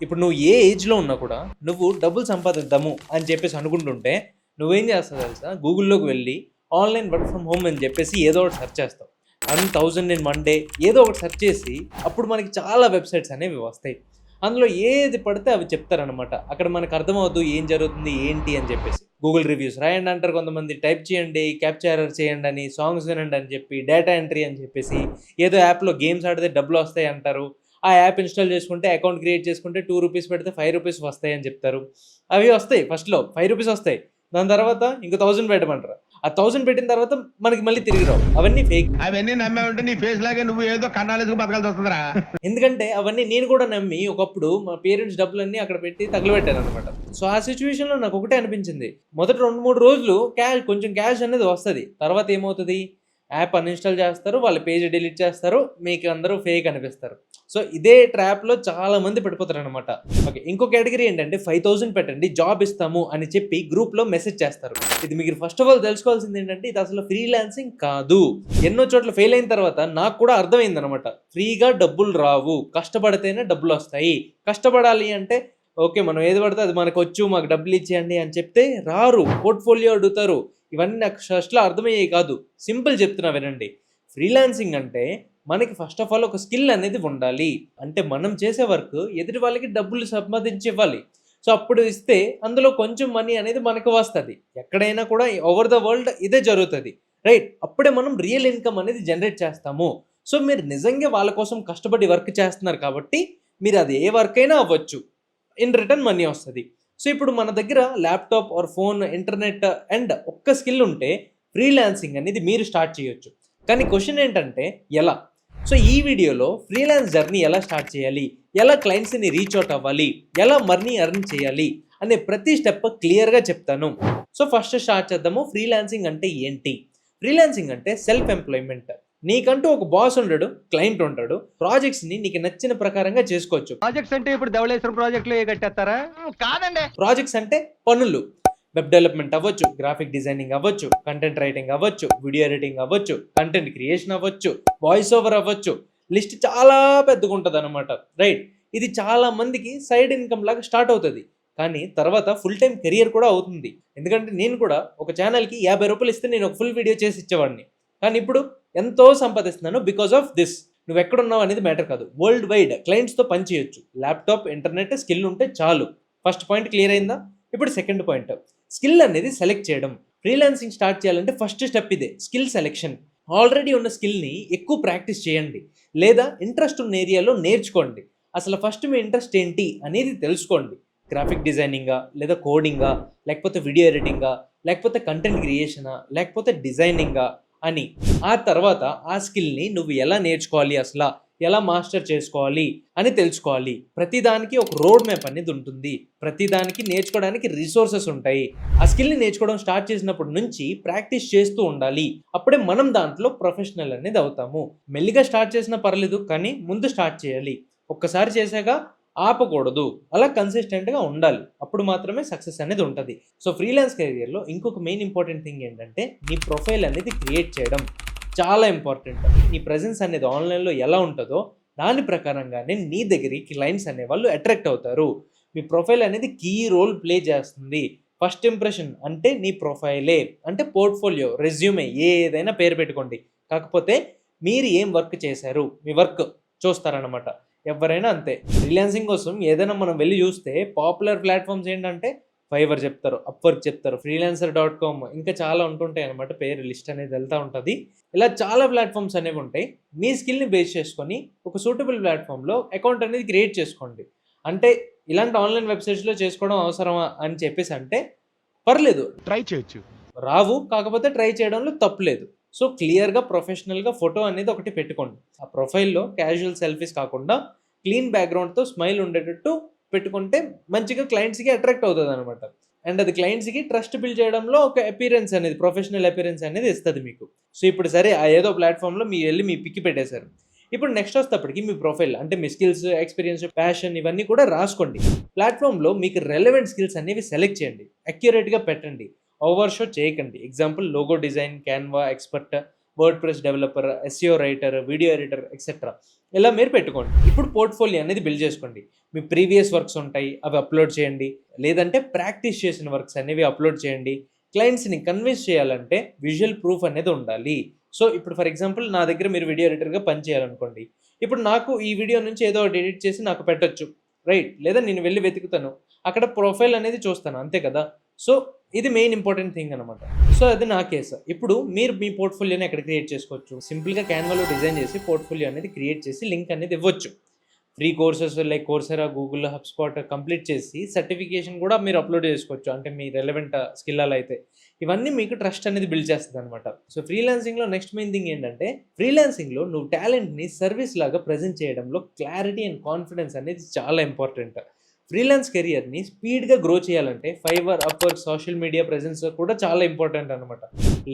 ఇప్పుడు నువ్వు ఏ ఏజ్‌లో ఉన్నా కూడా, నువ్వు డబ్బులు సంపాదిద్దాము అని చెప్పేసి అనుకుంటుంటే, నువ్వేం చేస్తావు తెలుసా? గూగుల్‌లోకి వెళ్ళి ఆన్‌లైన్ వర్క్ ఫ్రమ్ హోమ్ అని చెప్పేసి ఏదో ఒకటి సెర్చ్ చేస్తావు. 1000 ఇన్ 1 డే ఏదో ఒకటి సెర్చ్ చేసి, అప్పుడు మనకి చాలా వెబ్‌సైట్స్ అనేవి వస్తాయి. అందులో ఏది పడితే అవి చెప్తారనమాట. అక్కడ మనకు అర్థమవుద్దు ఏం జరుగుతుంది, ఏంటి అని చెప్పేసి. గూగుల్ రివ్యూస్ రాయండి అంటారు కొంతమంది, టైప్ చేయండి, క్యాప్చర్ ఎర్రర్ చేయండి అని, సాంగ్స్ వినండి అని చెప్పి, డేటా ఎంట్రీ అని చెప్పేసి, ఏదో యాప్‌లో గేమ్స్ ఆడితే డబ్బులొస్తాయి అంటారు. ఆ యాప్ ఇన్‌స్టాల్ చేసుకుంటే, అకౌంట్ క్రియేట్ చేసుకుంటే రూ. 2 పెడితే రూ. 5 వస్తాయని చెప్తారు. అవి వస్తాయి ఫస్ట్‌లో రూ. 5 వస్తాయి. దాని తర్వాత ఇంకో 1000 పెట్టమంటారు. ఆ 1000 పెట్టిన తర్వాత మనకి మళ్ళీ తిరిగి రావు. అవన్నీ ఫేక్. అవన్నీ నమ్మావంటే నీ ఫేస్ లాగే నువ్వు ఏదో కన్నాలేసుకు బతకాల్సి వస్తుందిరా. ఎందుకంటే అవన్నీ నేను కూడా నమ్మి ఒకప్పుడు మా పేరెంట్స్ డబ్బులన్నీ అక్కడ పెట్టి తగలబెట్టాననమాట. సో, ఆ సిట్యుయేషన్‌లో నాకు ఒకటే అనిపించింది. మొదటి 2, 3 రోజులు కొంచెం క్యాష్ అనేది వస్తది. తర్వాత ఏమవుతది? యాప్ అన్‌ఇన్‌స్టాల్ చేస్తారు. వాళ్ళ పేజ్ డిలీట్ చేస్తారు. మీకు అందరూ ఫేక్ అనిపిస్తారు. సో, ఇదే ట్రాప్‌లో చాలా మంది పడిపోతారనమాట. ఓకే. ఇంకో కేటగరీ ఏంటంటే 5000 పెట్టండి జాబ్ ఇస్తాము అని చెప్పి గ్రూప్‌లో మెసేజ్ చేస్తారు. ఇది మీరు ఫస్ట్ ఆఫ్ ఆల్ తెలుసుకోవాల్సింది ఏంటంటే, ఇది అసలు ఫ్రీలాన్సింగ్ కాదు. ఎన్నో చోట్ల ఫెయిల్ అయిన తర్వాత నాకు కూడా అర్థమైందనమాట. ఫ్రీగా డబ్బులు రావు. కష్టపడితేనే డబ్బులొస్తాయి. కష్టపడాలి అంటే ఓకే. మనం ఏది పడితే అది మనకొచ్చు, మాకు డబ్బులు ఇచ్చేయండి అని చెప్తే రారు. పోర్ట్‌ఫోలియో అడుగుతారు. ఇవన్నీ నాకు ఫస్ట్‌లో అర్థమయ్యేవి కాదు. సింపుల్ చెప్తున్నా వినండి. ఫ్రీలాన్సింగ్ అంటే మనకి ఫస్ట్ ఆఫ్ ఆల్ ఒక స్కిల్ అనేది ఉండాలి. అంటే మనం చేసే వర్క్ ఎదుటి వాళ్ళకి డబ్బులు సంపాదించి ఇవ్వాలి. సో, అప్పుడు ఇస్తే అందులో కొంచెం మనీ అనేది మనకు వస్తది. ఎక్కడైనా కూడా ఓవర్ ద వరల్డ్ ఇదే జరుగుతది. రైట్? అప్పుడే మనం రియల్ ఇన్‌కమ్ అనేది జనరేట్ చేస్తాము. సో, మీరు నిజంగా వాళ్ళ కోసం కష్టపడి వర్క్ చేస్తున్నారు కాబట్టి, మీరు అది ఏ వర్క్ అయినా అవ్వచ్చు. ఇన్ రిటర్న్ మనీ వస్తది. సో, ఇప్పుడు మన దగ్గర laptop or phone, internet and ఒక్క స్కిల్ ఉంటే ఫ్రీలాన్సింగ్ అనేది మీరు స్టార్ట్ చేయొచ్చు. కానీ క్వెషన్ ఏంటంటే ఎలా? సో, ఈ వీడియోలో ఫ్రీలాన్స్ జర్నీ ఎలా స్టార్ట్ చేయాలి? ఎలా క్లయింట్స్‌ని రీచ్ ఔట్ అవ్వాలి? ఎలా మనీ ఎర్న్ చేయాలి? అనే ప్రతి స్టెప్ క్లియర్‌గా చెప్తాను. సో, ఫస్ట్ స్టార్ట్ చేద్దాము. ఫ్రీలాన్సింగ్ అంటే ఏంటి? ఫ్రీలాన్సింగ్ అంటే సెల్ఫ్ ఎంప్లాయ్‌మెంట్. నీకంటూ ఒక బాస్ ఉండడు, క్లయింట్ ఉంటాడు. ప్రాజెక్ట్స్‌ని నీకు నచ్చిన ప్రకారంగా చేసుకోవచ్చు. ప్రాజెక్ట్స్ అంటే ఇప్పుడు ధవళేశ్వరం ప్రాజెక్టులు కట్టేస్తారా? కాదండి. ప్రాజెక్ట్స్ అంటే పనులు. వెబ్ డెవలప్‌మెంట్ అవ్వచ్చు, గ్రాఫిక్ డిజైనింగ్ అవ్వచ్చు, కంటెంట్ రైటింగ్ అవ్వచ్చు, వీడియో ఎడిటింగ్ అవ్వచ్చు, కంటెంట్ క్రియేషన్ అవ్వచ్చు, వాయిస్ ఓవర్ అవ్వచ్చు. లిస్ట్ చాలా పెద్దగుంటదనమాట. రైట్? ఇది చాలా మందికి సైడ్ ఇన్‌కమ్ లాగా స్టార్ట్ అవుతది. కానీ తర్వాత ఫుల్ టైమ్ కెరియర్ కూడా అవుతుంది. ఎందుకంటే నేను కూడా ఒక ఛానెల్‌కి రూ. 50 ఇస్తే నేను ఒక ఫుల్ వీడియో చేసి ఇచ్చేవాడిని. కానీ ఇప్పుడు ఎంతో సంపాదిస్తున్నాను బికాస్ ఆఫ్ దిస్. నువ్వెక్కడున్నావు అనేది మ్యాటర్ కాదు. వరల్డ్ వైడ్ క్లయింట్స్‌తో పని చేయొచ్చు. ల్యాప్‌టాప్, ఇంటర్నెట్, స్కిల్ ఉంటే చాలు. ఫస్ట్ పాయింట్ క్లియర్ అయిందా? ఇప్పుడు సెకండ్ పాయింట్. స్కిల్ అనేది సెలెక్ట్ చేయడం. ఫ్రీలాన్సింగ్ స్టార్ట్ చేయాలంటే ఫస్ట్ స్టెప్ ఇదే. Skill selection. ఆల్రెడీ ఉన్న స్కిల్‌ని ఎక్కువ ప్రాక్టీస్ చేయండి. లేదా ఇంట్రెస్ట్ ఉన్న ఏరియాలో నేర్చుకోండి. అసలు ఫస్ట్ మీ ఇంట్రెస్ట్ ఏంటి అనేది తెలుసుకోండి. గ్రాఫిక్ డిజైనింగా? లేదా కోడింగా? లేకపోతే వీడియో ఎడిటింగా? లేకపోతే కంటెంట్ క్రియేషనా? లేకపోతే డిజైనింగా? అని. ఆ తర్వాత ఆ స్కిల్‌ని నువ్వు ఎలా నేర్చుకోవాలి అసల? ఎలా మాస్టర్ చేసుకోవాలి అని తెలుసుకోవాలి. ప్రతిదానికి ఒక రోడ్ మ్యాప్ అనేది ఉంటుంది. ప్రతిదానికి నేర్చుకోవడానికి రిసోర్సెస్ ఉంటాయి. ఆ స్కిల్‌ని నేర్చుకోవడం స్టార్ట్ చేసినప్పటి నుంచి ప్రాక్టీస్ చేస్తూ ఉండాలి. అప్పుడే మనం దాంట్లో ప్రొఫెషనల్ అనేది అవుతాము. మెల్లిగా స్టార్ట్ చేసినా పర్లేదు కానీ ముందు స్టార్ట్ చేయాలి. ఒక్కసారి చేశాక ఆపకూడదు. అలా కన్సిస్టెంట్‌గా ఉండాలి. అప్పుడు మాత్రమే సక్సెస్ అనేది ఉంటది. సో, ఫ్రీలాన్స్ కెరియర్‌లో ఇంకొక మెయిన్ ఇంపార్టెంట్ థింగ్ ఏంటంటే నీ ప్రొఫైల్ అనేది క్రియేట్ చేయడం. చాలా ఇంపార్టెంట్. నీ ప్రెజెన్స్ అనేది ఆన్‌లైన్‌లో ఎలా ఉంటదో దాని ప్రకారంగానే నీ దగ్గరికి క్లయింట్స్ అనేవాళ్ళు అట్రాక్ట్ అవుతారు. మీ ప్రొఫైల్ అనేది కీ రోల్ ప్లే చేస్తుంది. ఫస్ట్ ఇంప్రెషన్ అంటే నీ ప్రొఫైలే. అంటే పోర్ట్‌ఫోలియో, రెజ్యూమే ఏదైనా పేరు పెట్టుకోండి. కాకపోతే మీరు ఏం వర్క్ చేశారు? మీ వర్క్ చూస్తారనమాట. ఎవ్వరైనా అంతే. ఫ్రీలాన్సింగ్ కోసం ఏదైనా మనం వెళ్లి చూస్తే పాపులర్ ప్లాట్‌ఫార్మ్స్ ఏంటంటే ఫైవర్ చెప్తారు, అప్‌వర్క్ చెప్తారు, ఫ్రీలాన్సర్.కామ్ ఇంకా చాలా ఉంటుంటాయన్నమాట. పేరు లిస్ట్ అనేది వెళ్తా ఉంటది. ఇలా చాలా ప్లాట్‌ఫార్మ్స్ అనేవి ఉంటాయి. మీ స్కిల్‌ని బేస్ చేసుకొని ఒక సూటబుల్ ప్లాట్‌ఫార్మ్‌లో అకౌంట్ అనేది క్రియేట్ చేసుకోండి. అంటే ఇలాంటి ఆన్‌లైన్ వెబ్‌సైట్స్‌లో చేసుకోవడం అవసరమా అని చెప్పేసి అంటే పర్లేదు. ట్రై చేయొచ్చు. రావు. కాకపోతే ట్రై చేయడంలో తప్పు లేదు. సో, క్లియర్‌గా ప్రొఫెషనల్‌గా ఫోటో అనేది ఒకటి పెట్టుకోండి. ఆ ప్రొఫైల్‌లో క్యాజువల్ సెల్ఫీస్ కాకుండా క్లీన్ బ్యాక్‌గ్రౌండ్‌తో స్మైల్ ఉండేటట్టు పెట్టుకుంటే మంచిగా క్లయింట్స్‌కి అట్రాక్ట్ అవుతదనమాట. అండ్ అది క్లయింట్స్‌కి ట్రస్ట్ బిల్డ్ చేయడంలో ఒక అపియరెన్స్ అనేది, ప్రొఫెషనల్ అపియరెన్స్ అనేది ఇస్తది మీకు. సో, ఇప్పుడు సరే ఆ ఏదో ప్లాట్‌ఫార్మ్‌లో మీరెళ్లి మీ పిక్ పెట్టేశారు. ఇప్పుడు నెక్స్ట్ వచ్చేటప్పటికి మీ ప్రొఫైల్ అంటే మీ స్కిల్స్, ఎక్స్‌పీరియన్స్, ప్యాషన్ ఇవన్నీ కూడా రాసుకోండి. ప్లాట్‌ఫార్మ్‌లో మీకు రెలెవెంట్ స్కిల్స్ అనేవి సెలెక్ట్ చేయండి. అక్యురేట్‌గా పెట్టండి. ఓవర్ షో చేయకండి. Example logo design, Canva expert word press developer, SEO writer, video editor etcetera ఇలా మీరు పెట్టుకోండి. ఇప్పుడు పోర్ట్ఫోలియో అనేది బిల్డ్ చేసుకోండి. మీ ప్రీవియస్ వర్క్స్ ఉంటాయి, అవి అప్లోడ్ చేయండి. లేదంటే ప్రాక్టీస్ చేసిన వర్క్స్ అనేవి అప్లోడ్ చేయండి. క్లయింట్స్ని కన్విన్స్ చేయాలంటే విజువల్ ప్రూఫ్ అనేది ఉండాలి. సో ఇప్పుడు ఫర్ ఎగ్జాంపుల్ నా దగ్గర మీరు వీడియో ఎడిటర్గా పని చేయాలనుకోండి. ఇప్పుడు నాకు ఈ వీడియో నుంచి ఏదో ఒకటి ఎడిట్ చేసి నాకు పెట్టొచ్చు, రైట్? లేదా నేను వెళ్ళి వెతుకుతాను, అక్కడ ప్రొఫైల్ అనేది చూస్తాను, అంతే కదా. సో ఇది మెయిన్ ఇంపార్టెంట్ థింగ్ అనమాట. సో అది నా కేసు. ఇప్పుడు మీరు మీ పోర్ట్ఫోలియోని ఎక్కడ క్రియేట్ చేసుకోవచ్చు? సింపుల్గా క్యాన్వాలో డిజైన్ చేసి పోర్ట్ఫోలియో అనేది క్రియేట్ చేసి లింక్ అనేది ఇవ్వచ్చు. Free courses like Coursera, Google, హబ్స్పాట్ complete చేసి సర్టిఫికేషన్ కూడా మీరు అప్లోడ్ చేసుకోవచ్చు, అంటే మీ రెలవెంట్ స్కిల్ అలా అయితే. ఇవన్నీ మీకు ట్రస్ట్ అనేది బిల్డ్ చేస్తుంది అనమాట. సో ఫ్రీలాన్సింగ్లో నెక్స్ట్ మెయిన్ థింగ్ ఏంటంటే, ఫ్రీలాన్సింగ్లో నువ్వు టాలెంట్ని సర్వీస్ లాగా ప్రజెంట్ చేయడంలో క్లారిటీ అండ్ కాన్ఫిడెన్స్ అనేది చాలా ఇంపార్టెంట్. ఫ్రీలాన్స్ కెరియర్ని స్పీడ్గా గ్రో చేయాలంటే Fiverr, Upwork, social media presence కూడా చాలా ఇంపార్టెంట్ అనమాట.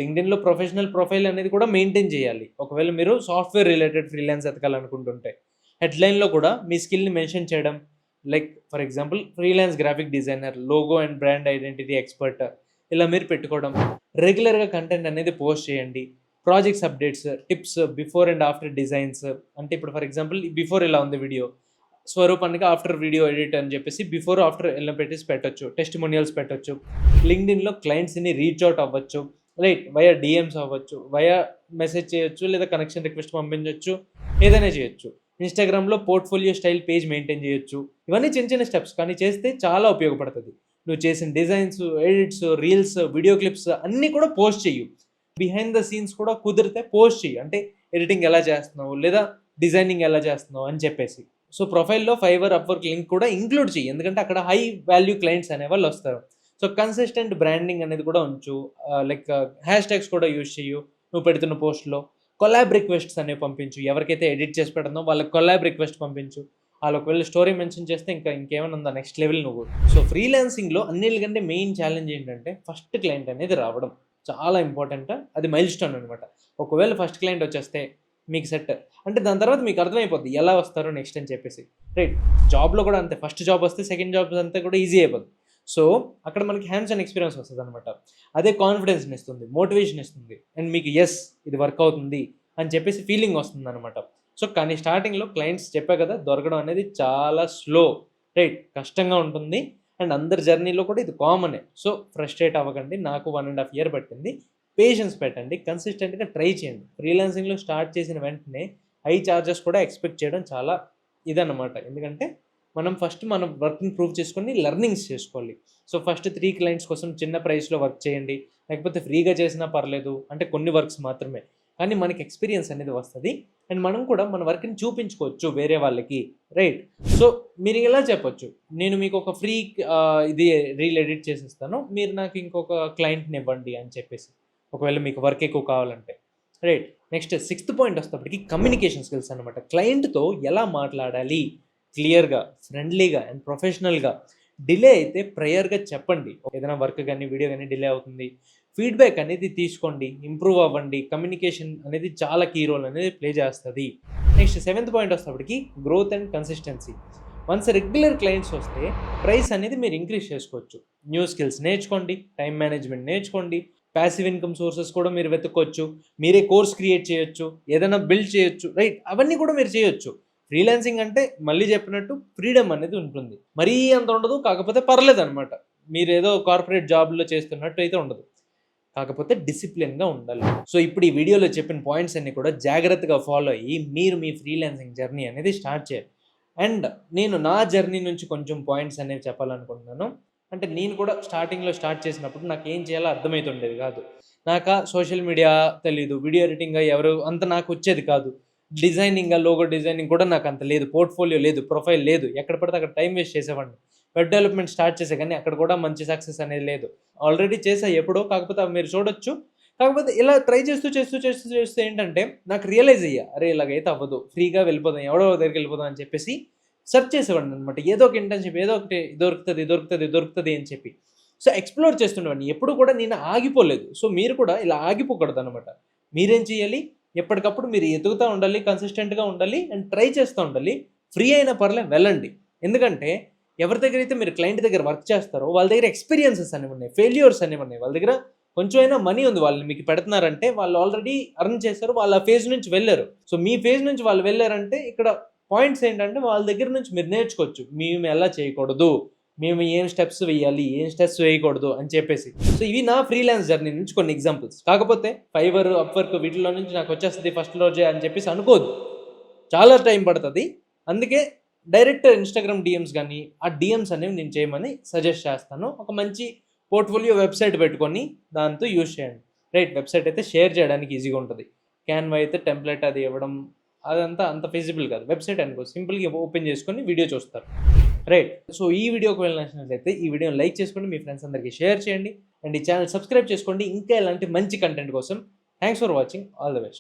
లింక్డ్ఇన్లో ప్రొఫెషనల్ ప్రొఫైల్ అనేది కూడా మెయింటైన్ చేయాలి. ఒకవేళ మీరు సాఫ్ట్వేర్ రిలేటెడ్ ఫ్రీలాన్స్ ఎతకాలనుకుంటుంటే హెడ్లైన్లో కూడా మీ స్కిల్ని మెన్షన్ చేయడం, like for example freelance graphic designer, logo and brand identity expert ఇలా మీరు పెట్టుకోవడం. రెగ్యులర్గా కంటెంట్ అనేది పోస్ట్ చేయండి. Projects updates, tips, before and after designs. అంటే ఇప్పుడు ఫర్ ఎగ్జాంపుల్ బిఫోర్ ఇలా ఉంది వీడియో, స్వరూపానికి ఆఫ్టర్ వీడియో ఎడిట్ అని చెప్పేసి బిఫోర్ ఆఫ్టర్ ఎలా పెట్టేసి పెట్టొచ్చు. టెస్టిమోనియల్స్ పెట్టొచ్చు. లింక్డ్ఇన్లో క్లయింట్స్ని రీచ్ అవుట్ అవ్వచ్చు, రైట్? వయా డిఎమ్స్ అవ్వచ్చు, వయా మెసేజ్ చేయొచ్చు, లేదా కనెక్షన్ రిక్వెస్ట్ పంపించవచ్చు, ఏదైనా చేయొచ్చు. ఇన్స్టాగ్రామ్లో పోర్ట్ఫోలియో స్టైల్ పేజ్ మెయింటైన్ చేయొచ్చు. ఇవన్నీ చిన్న చిన్న స్టెప్స్, కానీ చేస్తే చాలా ఉపయోగపడుతుంది. నువ్వు చేసిన designs, edits, reels, video clips అన్నీ కూడా పోస్ట్ చెయ్యు. బిహైండ్ ద సీన్స్ కూడా కుదిరితే పోస్ట్ చెయ్యి, అంటే ఎడిటింగ్ ఎలా చేస్తున్నావు లేదా డిజైనింగ్ ఎలా చేస్తున్నావు అని చెప్పేసి. సో ప్రొఫైల్లో ఫైవర్, అప్వర్క్ లింక్ కూడా ఇంక్లూడ్ చెయ్యి, ఎందుకంటే అక్కడ హై వాల్యూ క్లయింట్స్ అనేవాళ్ళు వస్తారు. సో కన్సిస్టెంట్ బ్రాండింగ్ అనేది కూడా ఉంచు. లైక్ హ్యాష్ ట్యాగ్స్ కూడా యూజ్ చెయ్యు నువ్వు పెడుతున్న పోస్ట్లో. కొలాబ్ రిక్వెస్ట్స్ అనేవి పంపించు. ఎవరికైతే ఎడిట్ చేసి పెడుతుందో వాళ్ళకి కొలాబ్ రిక్వెస్ట్ పంపించు. వాళ్ళు ఒకవేళ స్టోరీ మెన్షన్ చేస్తే ఇంకేమైనా ఉందా నెక్స్ట్ లెవెల్ నువ్వు. సో ఫ్రీలాన్సింగ్లో అన్నిటికంటే మెయిన్ ఛాలెంజ్ ఏంటంటే ఫస్ట్ క్లయింట్ అనేది రావడం చాలా ఇంపార్టెంట్. అది మైల్ స్టోన్ అనమాట. ఒకవేళ ఫస్ట్ క్లయింట్ వచ్చేస్తే మీకు సెట్, అంటే దాని తర్వాత మీకు అర్థమైపోద్ది ఎలా వస్తారో నెక్స్ట్ అని చెప్పేసి, రైట్? జాబ్లో కూడా అంతే. ఫస్ట్ జాబ్ వస్తే సెకండ్ జాబ్ అంతా కూడా ఈజీ అయిపోద్ది. సో అక్కడ మనకి హ్యాండ్స్ అండ్ ఎక్స్పీరియన్స్ వస్తుంది అనమాట. అదే కాన్ఫిడెన్స్ని ఇస్తుంది, మోటివేషన్ ఇస్తుంది, అండ్ మీకు ఎస్ ఇది వర్క్ అవుతుంది అని చెప్పేసి ఫీలింగ్ వస్తుంది అనమాట. సో కానీ స్టార్టింగ్లో క్లయింట్స్ చెప్పా కదా, దొరకడం అనేది చాలా స్లో, రైట్? కష్టంగా ఉంటుంది. అండ్ అందరి జర్నీలో కూడా ఇది కామనే. సో ఫ్రస్ట్రేట్ అవ్వకండి. నాకు 1.5 year పట్టింది. పేషెన్స్ పెట్టండి, కన్సిస్టెంట్గా ట్రై చేయండి. ఫ్రీలాన్సింగ్లో స్టార్ట్ చేసిన వెంటనే హై చార్జెస్ కూడా ఎక్స్పెక్ట్ చేయడం చాలా ఇదన్నమాట. ఎందుకంటే మనం ఫస్ట్ మన వర్క్ని ప్రూవ్ చేసుకొని లెర్నింగ్స్ చేసుకోవాలి. సో ఫస్ట్ 3 clients కోసం చిన్న ప్రైస్లో వర్క్ చేయండి, లేకపోతే ఫ్రీగా చేసినా పర్లేదు, అంటే కొన్ని వర్క్స్ మాత్రమే, కానీ మనకి ఎక్స్పీరియన్స్ అనేది వస్తుంది. అండ్ మనం కూడా మన వర్క్ని చూపించుకోవచ్చు వేరే వాళ్ళకి, రైట్? సో మీరు ఇలా చెప్పొచ్చు, నేను మీకు ఒక ఫ్రీ ఇది రీల్ ఎడిట్ చేసిస్తాను, మీరు నాకు ఇంకొక క్లయింట్ని ఇవ్వండి అని చెప్పేసి, ఒకవేళ మీకు వర్క్ ఎక్కువ కావాలంటే, రైట్? నెక్స్ట్ 6th పాయింట్ వస్తేప్పటికి కమ్యూనికేషన్ స్కిల్స్ అనమాట. క్లయింట్తో ఎలా మాట్లాడాలి క్లియర్గా, ఫ్రెండ్లీగా అండ్ ప్రొఫెషనల్గా. డిలే అయితే ప్రేయర్గా చెప్పండి, ఏదైనా వర్క్ కానీ వీడియో కానీ డిలే అవుతుంది, ఫీడ్బ్యాక్ అనేది తీసుకోండి, ఇంప్రూవ్ అవ్వండి. కమ్యూనికేషన్ అనేది చాలా కీ రోల్ అనేది ప్లే చేస్తుంది. నెక్స్ట్ 7th పాయింట్ వస్తేప్పటికి growth and consistency. Once regular clients వస్తే ప్రైస్ అనేది మీరు ఇంక్రీజ్ చేసుకోవచ్చు. న్యూ స్కిల్స్ నేర్చుకోండి, టైం మేనేజ్మెంట్ నేర్చుకోండి, ప్యాసివ్ ఇన్కమ్ సోర్సెస్ కూడా మీరు వెతుక్కోవచ్చు, మీరే కోర్స్ క్రియేట్ చేయొచ్చు, ఏదైనా బిల్డ్ చేయొచ్చు, రైట్? అవన్నీ కూడా మీరు చేయొచ్చు. ఫ్రీలాన్సింగ్ అంటే మళ్ళీ చెప్పినట్టు ఫ్రీడమ్ అనేది ఉంటుంది, మరీ అంత ఉండదు, కాకపోతే పర్లేదు అనమాట. మీరు ఏదో కార్పొరేట్ జాబ్లో చేస్తున్నట్టు అయితే ఉండదు, కాకపోతే డిసిప్లిన్గా ఉండాలి. సో ఇప్పుడు ఈ వీడియోలో చెప్పిన పాయింట్స్ అన్ని కూడా జాగ్రత్తగా ఫాలో అయ్యి మీరు మీ ఫ్రీలాన్సింగ్ జర్నీ అనేది స్టార్ట్ చేయాలి. అండ్ నేను నా జర్నీ నుంచి కొంచెం పాయింట్స్ అనేవి చెప్పాలనుకుంటున్నాను. అంటే నేను కూడా స్టార్టింగ్లో స్టార్ట్ చేసినప్పుడు నాకు ఏం చేయాలో అర్థమవుతుండేది కాదు. నాకు సోషల్ మీడియా తెలీదు, వీడియో ఎడిటింగ్ ఎవరు అంత నాకు వచ్చేది కాదు, డిజైనింగ్, లోగో డిజైనింగ్ కూడా నాకు అంత లేదు, పోర్ట్ఫోలియో లేదు, ప్రొఫైల్ లేదు, ఎక్కడ పడితే అక్కడ టైం వేస్ట్ చేసేవాడిని. వెబ్ డెవలప్మెంట్ స్టార్ట్ చేసే కానీ అక్కడ కూడా మంచి సక్సెస్ అనేది లేదు. ఆల్రెడీ చేసా ఎప్పుడో, కాకపోతే అవి మీరు చూడొచ్చు. కాకపోతే ఇలా ట్రై చేస్తూ ఏంటంటే నాకు రియలైజ్ అయ్యా, అరే ఇలాగైతే అవ్వదు, ఫ్రీగా వెళ్ళిపోదాం, ఎవడో దగ్గరికి వెళ్ళిపోదాం అని చెప్పేసి సెర్చ్ చేసేవాడిని అనమాట. ఏదో ఒక ఇంటర్న్షిప్, ఏదో ఒకటి దొరుకుతుంది అని చెప్పి. సో ఎక్స్ప్లోర్ చేస్తుండేవాడిని. ఎప్పుడు కూడా నేను ఆగిపోలేదు. సో మీరు కూడా ఇలా ఆగిపోకూడదు అనమాట. మీరేం చేయాలి, ఎప్పటికప్పుడు మీరు ఎదుగుతూ ఉండాలి, కన్సిస్టెంట్గా ఉండాలి అండ్ ట్రై చేస్తూ ఉండాలి. ఫ్రీ అయినా పర్లేదు వెళ్ళండి. ఎందుకంటే ఎవరి దగ్గర అయితే మీరు క్లయింట్ దగ్గర వర్క్ చేస్తారో వాళ్ళ దగ్గర ఎక్స్పీరియన్సెస్ అనేవి ఉన్నాయి, ఫెయిల్యూర్స్ అనేవి ఉన్నాయి, వాళ్ళ దగ్గర కొంచెం అయినా మనీ ఉంది వాళ్ళని మీకు పెడుతున్నారంటే వాళ్ళు ఆల్రెడీ అర్న్ చేశారు, వాళ్ళ ఫేజ్ నుంచి వెళ్ళారు. సో మీ ఫేజ్ నుంచి వాళ్ళు వెళ్ళారంటే ఇక్కడ పాయింట్స్ ఏంటంటే వాళ్ళ దగ్గర నుంచి మీరు నేర్చుకోవచ్చు. మేము ఎలా చేయకూడదు, మేము ఏం స్టెప్స్ వేయాలి, ఏం స్టెప్స్ వేయకూడదు అని చెప్పేసి. సో ఇవి నా ఫ్రీలాన్స్ జర్నీ నుంచి కొన్ని ఎగ్జాంపుల్స్. కాకపోతే ఫైవర్, అప్వర్క్ వీటిలో నుంచి నాకు వచ్చేస్తుంది ఫస్ట్ రోజే అని చెప్పేసి అనుకోదు, చాలా టైం పడుతుంది. అందుకే డైరెక్ట్ ఇన్స్టాగ్రామ్ డిఎమ్స్ కానీ ఆ డిఎమ్స్ అనేవి నేను చేయమని సజెస్ట్ చేస్తాను. ఒక మంచి పోర్ట్ఫోలియో వెబ్సైట్ పెట్టుకొని దాంతో యూజ్ చేయండి. రైట్, వెబ్సైట్ అయితే షేర్ చేయడానికి ఈజీగా ఉంటుంది. క్యాన్వా అయితే టెంప్లెట్ అది ఇవ్వడం అదంతా అంత ఫిజిబుల్ కాదు. వెబ్సైట్ అనుకో సింపుల్గా ఓపెన్ చేసుకొని వీడియో చూస్తారు. రైట్, సో ఈ వీడియోకి వెళ్ళినట్లయితే ఈ వీడియోని లైక్ చేసుకోండి, మీ ఫ్రెండ్స్ అందరికీ షేర్ చేయండి, అండ్ ఈ ఛానల్ సబ్స్క్రైబ్ చేసుకోండి ఇంకా ఇలాంటి మంచి కంటెంట్ కోసం. Thanks for watching, all the best.